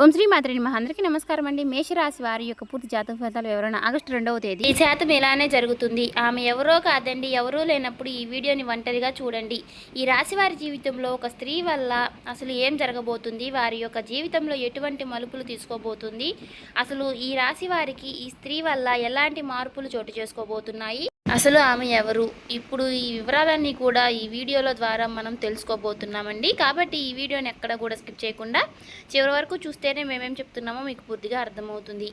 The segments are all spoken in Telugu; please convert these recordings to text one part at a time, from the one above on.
ఓం శ్రీ మాత్రే నమః. అందరికీ నమస్కారం అండి. మేషరాశి వారి యొక్క పూర్తి జాతక ఫలితాలు వివరణ ఆగస్టు 2వ తేదీ. ఈ శాతం ఇలానే జరుగుతుంది. ఆమె ఎవరో కాదండి, ఎవరూ లేనప్పుడు ఈ వీడియోని ఒంటరిగా చూడండి. ఈ రాశి వారి జీవితంలో ఒక స్త్రీ వల్ల అసలు ఏం జరగబోతుంది, వారి యొక్క జీవితంలో ఎటువంటి మలుపులు తీసుకోబోతుంది, అసలు ఈ రాశి వారికి ఈ స్త్రీ వల్ల ఎలాంటి మార్పులు చోటు చేసుకోబోతున్నాయి, అసలు ఆమె ఎవరు, ఇప్పుడు ఈ వివరాలన్నీ కూడా ఈ వీడియోల ద్వారా మనం తెలుసుకోబోతున్నామండి. కాబట్టి ఈ వీడియోని ఎక్కడ కూడా స్కిప్ చేయకుండా చివరి వరకు చూస్తేనే మేమేం చెప్తున్నామో మీకు పూర్తిగా అర్థమవుతుంది.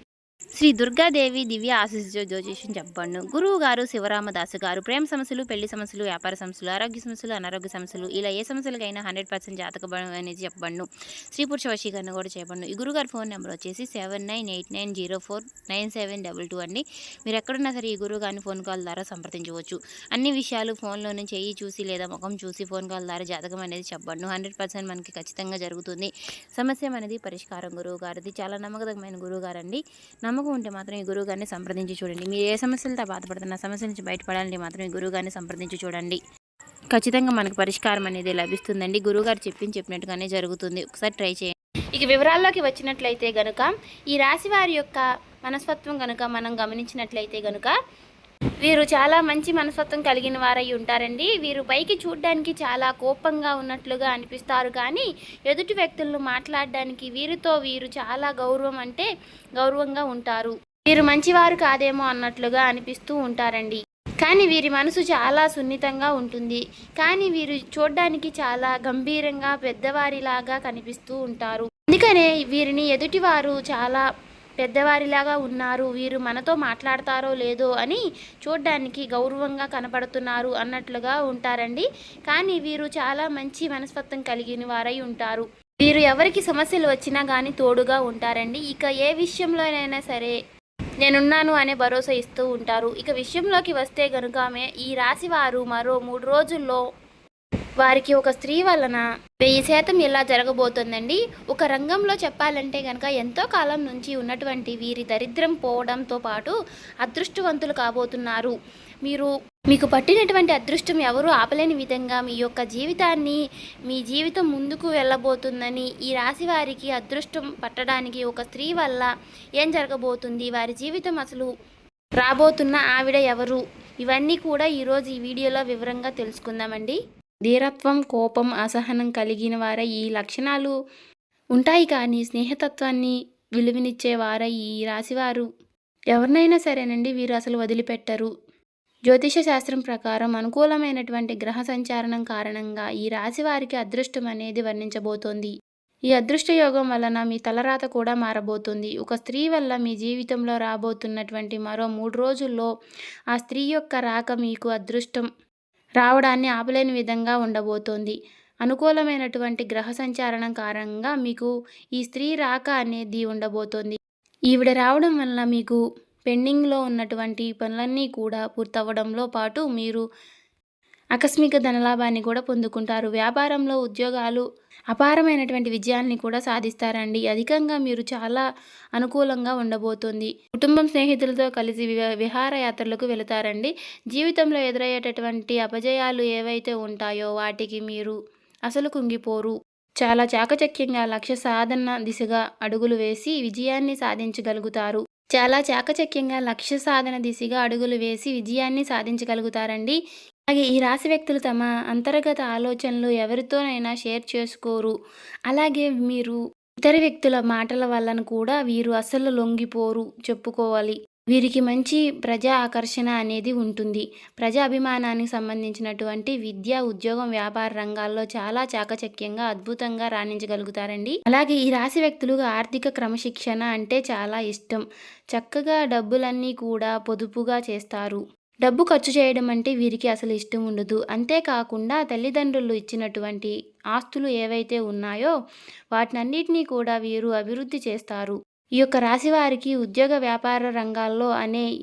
శ్రీ దుర్గాదేవి దివ్య ఆశీస్సు జ్యోతిష్యం చెప్పండు. గురువు గారు శివరామదాసు గారు ప్రేమ సమస్యలు, పెళ్లి సమస్యలు, వ్యాపార సమస్యలు, ఆరోగ్య సమస్యలు, అనారోగ్య సమస్యలు, ఇలా ఏ సమస్యలకైనా 100% జాతక బలం అనేది చెప్పండు. స్త్రీ పురుష వశీకరణ కూడా చెప్పండు. ఈ గురుగారి ఫోన్ నెంబర్ వచ్చేసి 7989049722 అండి. మీరు ఎక్కడున్నా సరే ఈ గురువు గారిని ఫోన్ కాల్ ద్వారా సంప్రదించవచ్చు. అన్ని విషయాలు ఫోన్లోనే చెయ్యి చూసి లేదా ముఖం చూసి ఫోన్ కాల్ ద్వారా జాతకం అనేది చెప్పండు. 100% మనకి ఖచ్చితంగా జరుగుతుంది. సమస్య అనేది పరిష్కారం గురువు గారిది. చాలా నమ్మకమైన గురువు గారండి. నమ్మకం ఉంటే మాత్రం ఈ గురువు గారిని సంప్రదించి చూడండి. మీరు ఏ సమస్యలతో బాధపడుతున్న సమస్య నుంచి బయటపడాలంటే మాత్రం ఈ గురువు గారిని సంప్రదించి చూడండి. ఖచ్చితంగా మనకు పరిష్కారం అనేది లభిస్తుందండి. గురువుగారు చెప్పినట్టుగానే జరుగుతుంది. ఒకసారి ట్రై చేయండి. ఇక వివరాల్లోకి వచ్చినట్లయితే గనుక ఈ రాశి వారి యొక్క మనస్తత్వం కనుక మనం గమనించినట్లయితే గనుక వీరు చాలా మంచి మనస్తత్వం కలిగిన వారై ఉంటారండి. వీరు పైకి చూడడానికి చాలా కోపంగా ఉన్నట్లుగా అనిపిస్తారు, కానీ ఎదుటి వ్యక్తులను మాట్లాడడానికి వీరు చాలా గౌరవంగా ఉంటారు. వీరు మంచివారు కాదేమో అన్నట్లుగా అనిపిస్తూ ఉంటారండి. కానీ వీరి మనసు చాలా సున్నితంగా ఉంటుంది. కానీ వీరు చూడడానికి చాలా గంభీరంగా పెద్దవారిలాగా కనిపిస్తూ ఉంటారు. అందుకనే వీరిని ఎదుటివారు చాలా పెద్దవారిలాగా ఉన్నారు, వీరు మనతో మాట్లాడతారో లేదో అని చూడ్డానికి గౌరవంగా కనపడుతున్నారు అన్నట్లుగా ఉంటారండి. కానీ వీరు చాలా మంచి మనస్తత్వం కలిగిన వారై ఉంటారు. వీరు ఎవరికి సమస్యలు వచ్చినా కానీ తోడుగా ఉంటారండి. ఇక ఏ విషయంలోనైనా సరే నేనున్నాను అనే భరోసా ఇస్తూ ఉంటారు. ఇక విషయంలోకి వస్తే గనుక ఈ రాశి వారు మరో 3 రోజుల్లో వారికి ఒక స్త్రీ వలన 1000% ఇలా జరగబోతుందండి. ఒక రంగంలో చెప్పాలంటే కనుక ఎంతో కాలం నుంచి ఉన్నటువంటి వీరి దరిద్రం పోవడంతో పాటు అదృష్టవంతులు కాబోతున్నారు. మీకు పట్టినటువంటి అదృష్టం ఎవరు ఆపలేని విధంగా మీ జీవితం ముందుకు వెళ్ళబోతుందని, ఈ రాశి వారికి అదృష్టం పట్టడానికి ఒక స్త్రీ వల్ల ఏం జరగబోతుంది, వారి జీవితం అసలు రాబోతున్న ఆవిడ ఎవరు, ఇవన్నీ కూడా ఈరోజు ఈ వీడియోలో వివరంగా తెలుసుకుందామండి. ధీరత్వం, కోపం, అసహనం కలిగిన వారై ఈ లక్షణాలు ఉంటాయి, కానీ స్నేహతత్వాన్ని విలువనిచ్చేవారై ఈ రాశివారు ఎవరినైనా సరేనండి వీరు అసలు వదిలిపెట్టరు. జ్యోతిష శాస్త్రం ప్రకారం అనుకూలమైనటువంటి గ్రహ సంచారణం కారణంగా ఈ రాశి వారికి అదృష్టం అనేది వర్ణించబోతోంది. ఈ అదృష్ట యోగం వలన మీ తలరాత కూడా మారబోతుంది. ఒక స్త్రీ వల్ల మీ జీవితంలో రాబోతున్నటువంటి మరో 3 రోజుల్లో ఆ స్త్రీ యొక్క రాక మీకు అదృష్టం రావడాన్ని ఆపలేని విధంగా ఉండబోతోంది. అనుకూలమైనటువంటి గ్రహ సంచారణం కారణంగా మీకు ఈ స్త్రీ రాక అనేది ఉండబోతోంది. ఈవిడ రావడం వల్ల మీకు పెండింగ్లో ఉన్నటువంటి పనులన్నీ కూడా పూర్తవడంలో పాటు మీరు ఆకస్మిక ధనలాభాన్ని కూడా పొందుకుంటారు. వ్యాపారంలో ఉద్యోగాలు అపారమైనటువంటి విజయాల్ని కూడా సాధిస్తారండి. అధికంగా మీరు చాలా అనుకూలంగా ఉండబోతుంది. కుటుంబం, స్నేహితులతో కలిసి విహారయాత్రలకు వెళతారండి. జీవితంలో ఎదురయ్యేటటువంటి అపజయాలు ఏవైతే ఉంటాయో వాటికి మీరు అసలు కుంగిపోరు. చాలా చాకచక్యంగా లక్ష్య సాధన దిశగా అడుగులు వేసి విజయాన్ని సాధించగలుగుతారండి. అలాగే ఈ రాశి వ్యక్తులు తమ అంతర్గత ఆలోచనలు ఎవరితోనైనా షేర్ చేసుకోరు. అలాగే మీరు ఇతర వ్యక్తుల మాటల వలన కూడా వీరు అసలు లొంగిపోరు చెప్పుకోవాలి. వీరికి మంచి ప్రజా ఆకర్షణ అనేది ఉంటుంది. ప్రజా అభిమానానికి సంబంధించినటువంటి విద్య, ఉద్యోగం, వ్యాపార రంగాల్లో చాలా చాకచక్యంగా అద్భుతంగా రాణించగలుగుతారండి. అలాగే ఈ రాశి వ్యక్తులకు ఆర్థిక క్రమశిక్షణ అంటే చాలా ఇష్టం. చక్కగా డబ్బులన్నీ కూడా పొదుపుగా చేస్తారు. డబ్బు ఖర్చు చేయడం అంటే వీరికి అసలు ఇష్టం ఉండదు. అంతేకాకుండా తల్లిదండ్రులు ఇచ్చినటువంటి ఆస్తులు ఏవైతే ఉన్నాయో వాటినన్నిటినీ కూడా వీరు అభివృద్ధి చేస్తారు. ఈ యొక్క రాశి వారికి ఉద్యోగ, వ్యాపార రంగాల్లో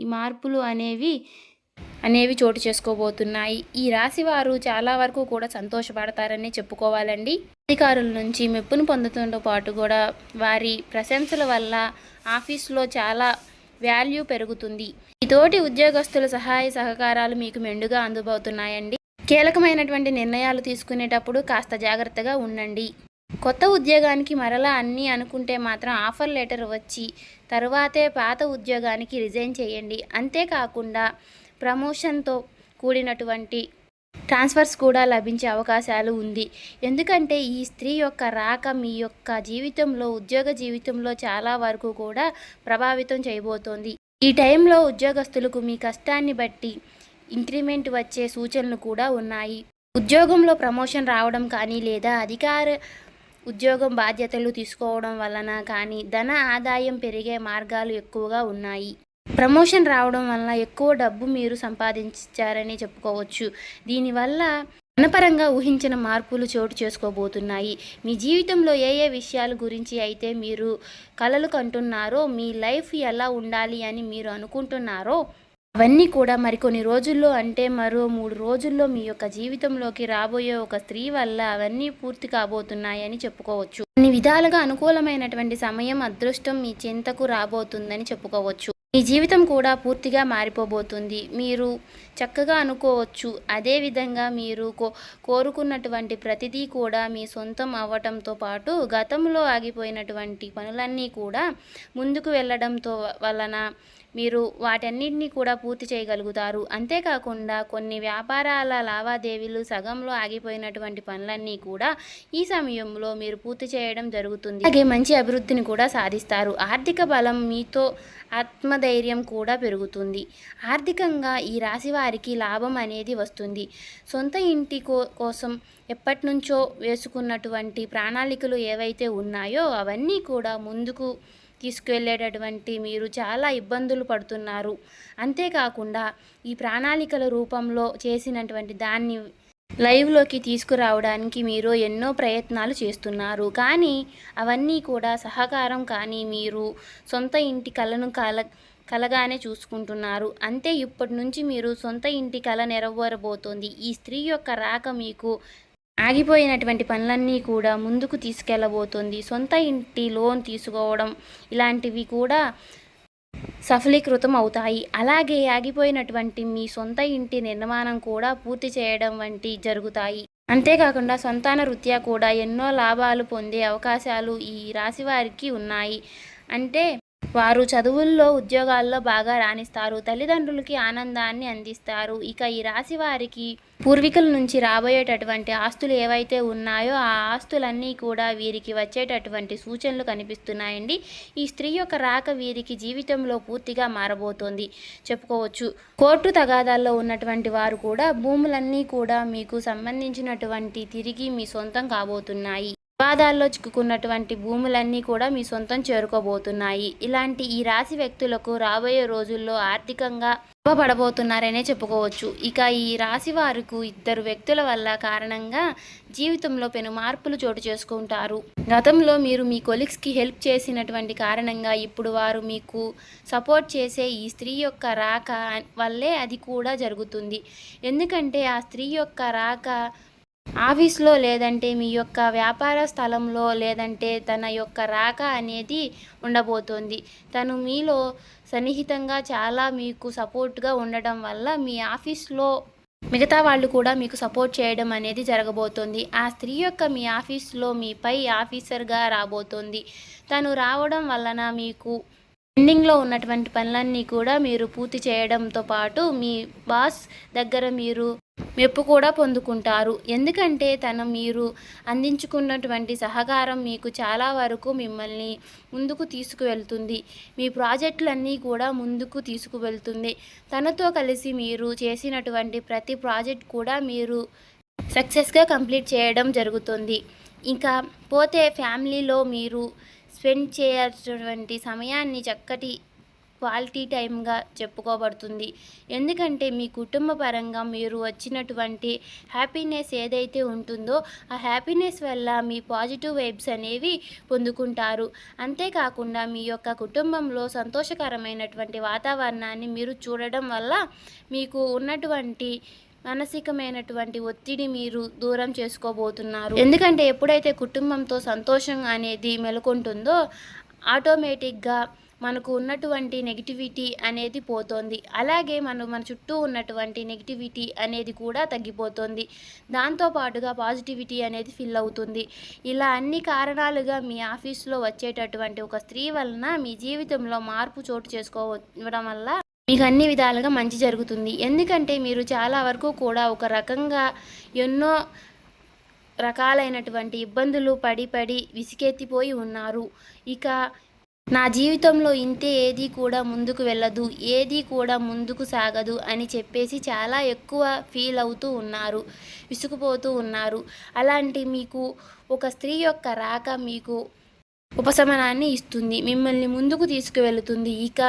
ఈ మార్పులు అనేవి చోటు చేసుకోబోతున్నాయి. ఈ రాశి వారు చాలా వరకు కూడా సంతోషపడతారని చెప్పుకోవాలండి. అధికారుల నుంచి మెప్పును పొందడంతో పాటు కూడా వారి ప్రశంసల వల్ల ఆఫీసులో చాలా వాల్యూ పెరుగుతుంది. ఈ తోటి ఉద్యోగస్తుల సహాయ సహకారాలు మీకు మెండుగా అందుబోతున్నాయండి. కీలకమైనటువంటి నిర్ణయాలు తీసుకునేటప్పుడు కాస్త జాగ్రత్తగా ఉండండి. కొత్త ఉద్యోగానికి మరలా అన్నీ అనుకుంటే మాత్రం ఆఫర్ లెటర్ వచ్చి తరువాతే పాత ఉద్యోగానికి రిజైన్ చేయండి. అంతేకాకుండా ప్రమోషన్తో కూడినటువంటి ట్రాన్స్ఫర్స్ కూడా లభించే అవకాశాలు ఉంది. ఎందుకంటే ఈ స్త్రీ యొక్క రాక మీ యొక్క జీవితంలో, ఉద్యోగ జీవితంలో చాలా వరకు కూడా ప్రభావితం చేయబోతోంది. ఈ టైంలో ఉద్యోగస్తులకు మీ కష్టాన్ని బట్టి ఇంక్రిమెంట్ వచ్చే సూచనలు కూడా ఉన్నాయి. ఉద్యోగంలో ప్రమోషన్ రావడం కానీ లేదా అధికార ఉద్యోగం బాధ్యతలు తీసుకోవడం వలన కానీ ధన ఆదాయం పెరిగే మార్గాలు ఎక్కువగా ఉన్నాయి. ప్రమోషన్ రావడం వలన ఎక్కువ డబ్బు మీరు సంపాదించారని చెప్పుకోవచ్చు. దీనివల్ల ధనపరంగా ఊహించిన మార్పులు చోటు చేసుకోబోతున్నాయి. మీ జీవితంలో ఏ ఏ విషయాల గురించి అయితే మీరు కలలు కంటున్నారో, మీ లైఫ్ ఎలా ఉండాలి అని మీరు అనుకుంటున్నారో అవన్నీ కూడా మరికొన్ని రోజుల్లో, అంటే మరో 3 రోజుల్లో మీ యొక్క జీవితంలోకి రాబోయే ఒక స్త్రీ వల్ల అవన్నీ పూర్తి కాబోతున్నాయని చెప్పుకోవచ్చు. అన్ని విధాలుగా అనుకూలమైనటువంటి సమయం, అదృష్టం మీ చెంతకు రాబోతుందని చెప్పుకోవచ్చు. మీ జీవితం కూడా పూర్తిగా మారిపోబోతుంది. మీరు చక్కగా అనుకోవచ్చు. అదేవిధంగా మీరు కోరుకున్నటువంటి ప్రతిదీ కూడా మీ సొంతం అవ్వటంతో పాటు గతంలో ఆగిపోయినటువంటి పనులన్నీ కూడా ముందుకు వెళ్ళడంతో వలన మీరు వాటన్నిటినీ కూడా పూర్తి చేయగలుగుతారు. అంతేకాకుండా కొన్ని వ్యాపారాల లావాదేవీలు సగంలో ఆగిపోయినటువంటి పనులన్నీ కూడా ఈ సమయంలో మీరు పూర్తి చేయడం జరుగుతుంది. అలాగే మంచి అభివృద్ధిని కూడా సాధిస్తారు. ఆర్థిక బలం మీతో ఆత్మధైర్యం కూడా పెరుగుతుంది. ఆర్థికంగా ఈ రాశి వారికి లాభం అనేది వస్తుంది. సొంత ఇంటి కోసం ఎప్పటి నుంచో వేసుకున్నటువంటి ప్రణాళికలు ఏవైతే ఉన్నాయో అవన్నీ కూడా ముందుకు తీసుకువెళ్ళేటటువంటి మీరు చాలా ఇబ్బందులు పడుతున్నారు. అంతేకాకుండా ఈ ప్రణాళికల రూపంలో చేసినటువంటి దాన్ని లైవ్లోకి తీసుకురావడానికి మీరు ఎన్నో ప్రయత్నాలు చేస్తున్నారు. కానీ అవన్నీ కూడా సహకారం కానీ మీరు సొంత ఇంటి కలను కలగానే చూసుకుంటున్నారు. అంతే ఇప్పటి నుంచి మీరు సొంత ఇంటి కల నెరవేరబోతోంది. ఈ స్త్రీ యొక్క రాక మీకు ఆగిపోయినటువంటి పనులన్నీ కూడా ముందుకు తీసుకెళ్ళబోతుంది. సొంత ఇంటి లోన్ తీసుకోవడం ఇలాంటివి కూడా సఫలీకృతం అవుతాయి. అలాగే ఆగిపోయినటువంటి మీ సొంత ఇంటి నిర్మాణం కూడా పూర్తి చేయడం వంటి జరుగుతాయి. అంతేకాకుండా సంతాన రీత్యా కూడా ఎన్నో లాభాలు పొందే అవకాశాలు ఈ రాశి వారికి ఉన్నాయి. అంటే వారు చదువుల్లో, ఉద్యోగాల్లో బాగా రాణిస్తారు. తల్లిదండ్రులకి ఆనందాన్ని అందిస్తారు. ఇక ఈ రాశి వారికి పూర్వీకుల నుంచి రాబోయేటటువంటి ఆస్తులు ఏవైతే ఉన్నాయో ఆ ఆస్తులన్నీ కూడా వీరికి వచ్చేటటువంటి సూచనలు కనిపిస్తున్నాయండి. ఈ స్త్రీ యొక్క రాక వీరికి జీవితంలో పూర్తిగా మారబోతోంది చెప్పుకోవచ్చు. కోర్టు తగాదాల్లో ఉన్నటువంటి వారు కూడా భూములన్నీ కూడా మీకు సంబంధించినటువంటి తిరిగి మీ సొంతం కాబోతున్నాయి. వివాదాల్లో చిక్కుకున్నటువంటి భూములన్నీ కూడా మీ సొంతం చేరుకోబోతున్నాయి. ఇలాంటి ఈ రాశి వ్యక్తులకు రాబోయే రోజుల్లో ఆర్థికంగా లాభపడబోతున్నారనే చెప్పుకోవచ్చు. ఇక ఈ రాశి వారికి 2 వ్యక్తుల వల్ల కారణంగా జీవితంలో పెను మార్పులు చోటు చేసుకుంటారు. గతంలో మీరు మీ కొలీగ్స్కి హెల్ప్ చేసినటువంటి కారణంగా ఇప్పుడు వారు మీకు సపోర్ట్ చేసే ఈ స్త్రీ యొక్క రాక వల్లే అది కూడా జరుగుతుంది. ఎందుకంటే ఆ స్త్రీ యొక్క రాక ఆఫీస్లో లేదంటే మీ యొక్క వ్యాపార స్థలంలో లేదంటే తన యొక్క రాక అనేది ఉండబోతోంది. తను మీలో సన్నిహితంగా చాలా మీకు సపోర్ట్గా ఉండడం వల్ల మీ ఆఫీస్లో మిగతా వాళ్ళు కూడా మీకు సపోర్ట్ చేయడం అనేది జరగబోతోంది. ఆ స్త్రీ యొక్క మీ ఆఫీస్లో మీ పై ఆఫీసర్గా రాబోతోంది. తను రావడం వలన మీకు పెండింగ్లో ఉన్నటువంటి పనులన్నీ కూడా మీరు పూర్తి చేయడంతో పాటు మీ బాస్ దగ్గర మీరు మెప్పు కూడా పొందుకుంటారు. ఎందుకంటే మీరు అందించుకున్నటువంటి సహకారం మీకు చాలా వరకు మిమ్మల్ని ముందుకు తీసుకువెళ్తుంది. మీ ప్రాజెక్టులన్నీ కూడా ముందుకు తీసుకువెళ్తుంది. తనతో కలిసి మీరు చేసినటువంటి ప్రతి ప్రాజెక్ట్ కూడా మీరు సక్సెస్గా కంప్లీట్ చేయడం జరుగుతుంది. ఇంకా పోతే ఫ్యామిలీలో మీరు స్పెండ్ చేయాల్సినటువంటి సమయాన్ని చక్కటి క్వాలిటీ టైంగా చెప్పుకోబడుతుంది. ఎందుకంటే మీ కుటుంబ పరంగా మీరు వచ్చినటువంటి హ్యాపీనెస్ ఏదైతే ఉంటుందో ఆ హ్యాపీనెస్ వల్ల మీ పాజిటివ్ వైబ్స్ అనేవి పొందుకుంటారు. అంతేకాకుండా మీ యొక్క కుటుంబంలో సంతోషకరమైనటువంటి వాతావరణాన్ని మీరు చూడడం వల్ల మీకు ఉన్నటువంటి మానసికమైనటువంటి ఒత్తిడి మీరు దూరం చేసుకోబోతున్నారు. ఎందుకంటే ఎప్పుడైతే కుటుంబంతో సంతోషం అనేది మెలుకుంటుందో ఆటోమేటిక్గా మనకు ఉన్నటువంటి నెగిటివిటీ అనేది పోతుంది. అలాగే మన చుట్టూ ఉన్నటువంటి నెగిటివిటీ అనేది కూడా తగ్గిపోతుంది. దాంతో పాటుగా పాజిటివిటీ అనేది ఫిల్ అవుతుంది. ఇలా అన్ని కారణాలుగా మీ ఆఫీస్‌లో వచ్చేటటువంటి ఒక స్త్రీ వలన మీ జీవితంలో మార్పు చోటు చేసుకోవడం వల్ల మీకు అన్ని విధాలుగా మంచి జరుగుతుంది. ఎందుకంటే మీరు చాలా వరకు కూడా ఒక రకంగా ఎన్నో రకాలైనటువంటి ఇబ్బందులు పడి విసిగెత్తిపోయి ఉన్నారు. ఇక నా జీవితంలో ఇంతే, ఏది కూడా ముందుకు వెళ్ళదు, ఏది కూడా ముందుకు సాగదు అని చెప్పేసి చాలా ఎక్కువ ఫీల్ అవుతూ ఉన్నారు, విసుగుపోతూ ఉన్నారు. అలాంటి మీకు ఒక స్త్రీ యొక్క రాక మీకు ఉపశమనాన్ని ఇస్తుంది, మిమ్మల్ని ముందుకు తీసుకువెళుతుంది. ఇక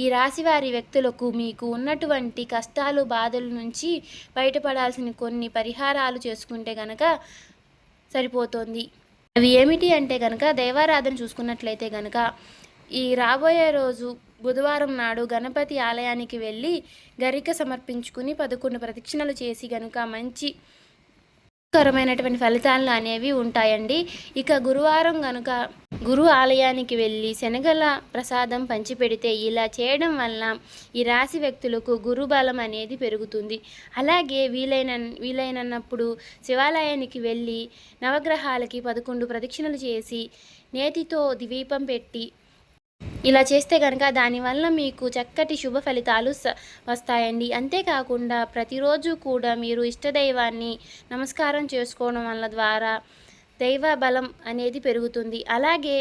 ఈ రాశివారి వ్యక్తులకు మీకు ఉన్నటువంటి కష్టాలు, బాధల నుంచి బయటపడాల్సిన కొన్ని పరిహారాలు చేసుకుంటే గనక సరిపోతుంది. అవి ఏమిటి అంటే కనుక, దైవారాధన చూసుకున్నట్లయితే కనుక ఈ రాబోయే రోజు బుధవారం నాడు గణపతి ఆలయానికి వెళ్ళి గరిక సమర్పించుకుని 11 ప్రదక్షిణలు చేసి గనుక మంచి కరమైనటువంటి ఫలితాలు అనేవి ఉంటాయండి. ఇక గురువారం గనుక గురు ఆలయానికి వెళ్ళి శనగల ప్రసాదం పంచిపెడితే, ఇలా చేయడం వల్ల ఈ రాశి వ్యక్తులకు గురు బలం అనేది పెరుగుతుంది. అలాగే వీలైనప్పుడు శివాలయానికి వెళ్ళి నవగ్రహాలకి 11 ప్రదక్షిణలు చేసి నేతితో దీపం పెట్టి ఇలా చేస్తే కనుక దానివల్ల మీకు చక్కటి శుభ ఫలితాలు వస్తాయండి. అంతేకాకుండా ప్రతిరోజు కూడా మీరు ఇష్టదైవాన్ని నమస్కారం చేసుకోవడం వల్ల ద్వారా దైవ బలం అనేది పెరుగుతుంది. అలాగే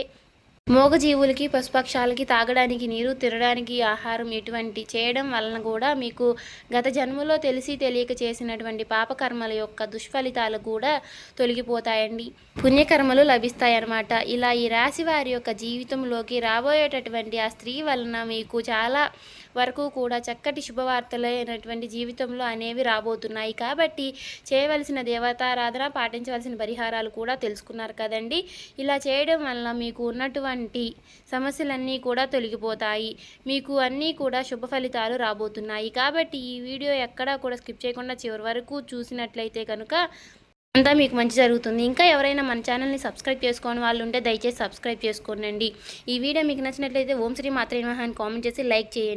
మూగజీవులకి, పశుపక్షాలకి తాగడానికి నీరు, తినడానికి ఆహారం ఇటువంటి చేయడం వలన కూడా మీకు గత జన్మలో తెలిసి తెలియక చేసినటువంటి పాపకర్మల యొక్క దుష్ఫలితాలు కూడా తొలగిపోతాయండి, పుణ్యకర్మలు లభిస్తాయన్నమాట. ఇలా ఈ రాశి వారి యొక్క జీవితంలోకి రాబోయేటటువంటి ఆ స్త్రీ వలన మీకు చాలా వరకు కూడా చక్కటి శుభవార్తలైనటువంటి జీవితంలో అనేవి రాబోతున్నాయి. కాబట్టి చేయవలసిన దేవతారాధన, పాటించవలసిన పరిహారాలు కూడా తెలుసుకున్నారు కదండి. ఇలా చేయడం వల్ల మీకు ఉన్నటువంటి సమస్యలన్నీ కూడా తొలగిపోతాయి, మీకు అన్నీ కూడా శుభ ఫలితాలు రాబోతున్నాయి. కాబట్టి ఈ వీడియో ఎక్కడా కూడా స్కిప్ చేయకుండా చివరి వరకు చూసినట్లయితే కనుక అంతా మీకు మంచి జరుగుతుంది. ఇంకా ఎవరైనా మన ఛానల్ని సబ్స్క్రైబ్ చేసుకోని వాళ్ళు ఉంటే దయచేసి సబ్స్క్రైబ్ చేసుకోండి. ఈ వీడియో మీకు నచ్చినట్లయితే ఓం శ్రీ మాత్రే నమః అని కామెంట్ చేసి లైక్ చేయండి.